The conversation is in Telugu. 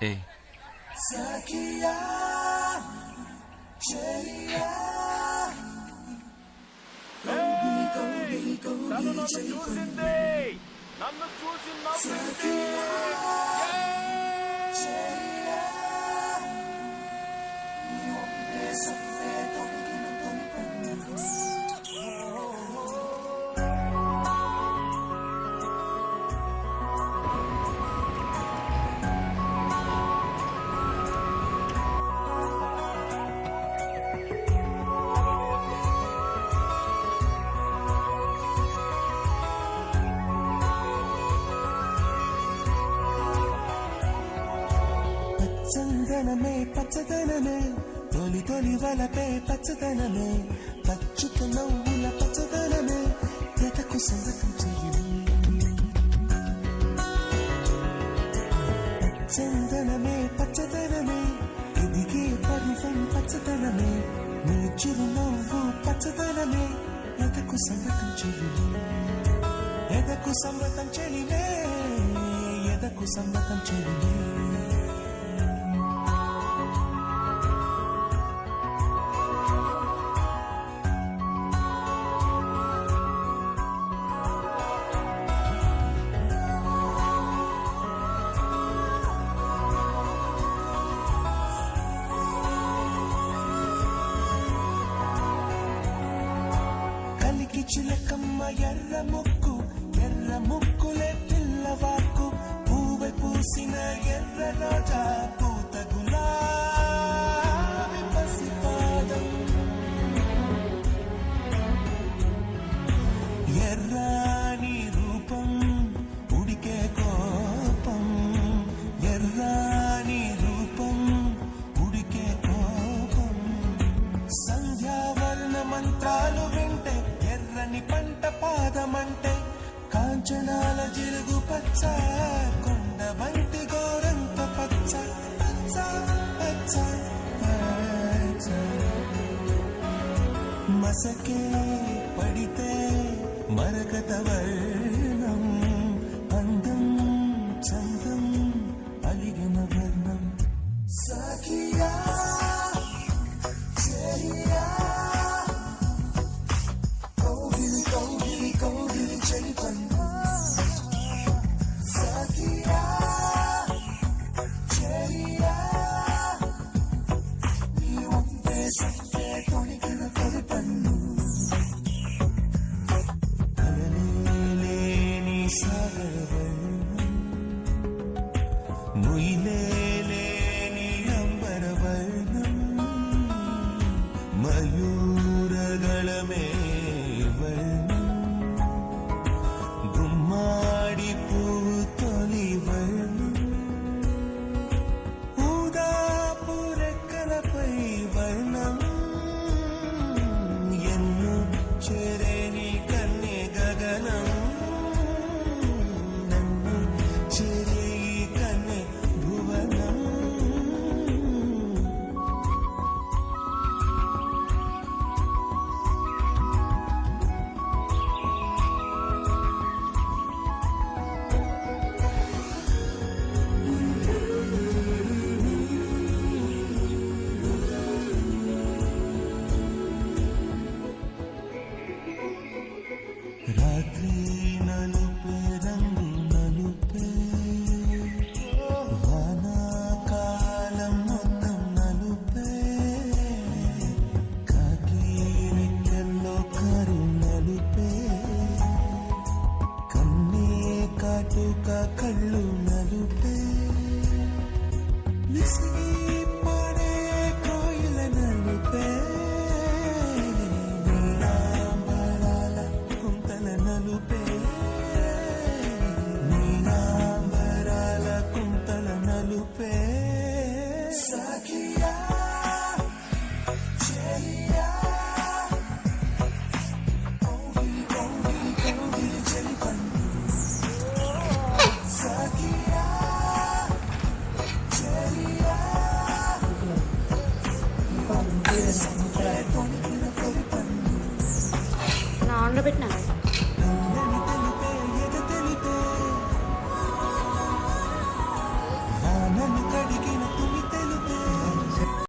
ఏ నన్ను చూసింది, నన్ను చూసి నవ్వింది. చందనమే పచ్చదనమే తొలి తొలి వలపే పచ్చదనమే పచ్చుక నవ్వుల పచ్చదనమే ఎదకు సంగతం చెయ్యి. చందనమే పచ్చదనమే ఎదిగే పర్వం పచ్చదనమే నీ చిరునవ్వు పచ్చదనమే ఎదకు సంగతం చెయ్యి. ఎదకు సంగతం చెలివే ఎదకు సంగతం చెలివే. చిలకమ్మ ఎర్ర ముక్కులే పిల్లవాకు పూవై పూసిన ఎర్ర రోజా పూత గులాబీ పసిపాదం ఎర్రాని రూపం ఉడికే కోపం ఎర్రాని రూపం ఉడికే కోపం సంధ్యావర్ణ మంత్రాలు వింటే ఎర్రని పంట పాదమంటే కాంచనాల జిలుగు పచ్చ కొండ వంటి గోరంత పచ్చ పచ్చ పచ్చ పచ్చ మసకే పడితే మరకత వర్ణం అందం చందం అలిగిన వర్ణం సఖియా చెలియా ముయిలేని అంబరవర్ణం మయూరగళమే వర్ణం గుమ్మాడి పువ్వు తొలి వర్ణం ఊదాపు రెక్కలపై వర్ణం ఎన్ను చేరేని కన్నే గగనం నన్ను చేరే కన్నే భువనం రాత్రి నలుపే రంగు నలుపే వానాకాలం మొత్తం నలుపే కాకి రెక్కల్లో కరు నలుపే కన్నే కాటుక కళ్ళు నలుపే విసిగి పడే కోయిల నలుపే నీలాంబరాల కుంతల నలుపే సఖియా చెలియా కౌగిలి కౌగిలి కౌగిలి చెలిపన్ను సఖియా చెలియా నా ఆన్లో పెట్టినా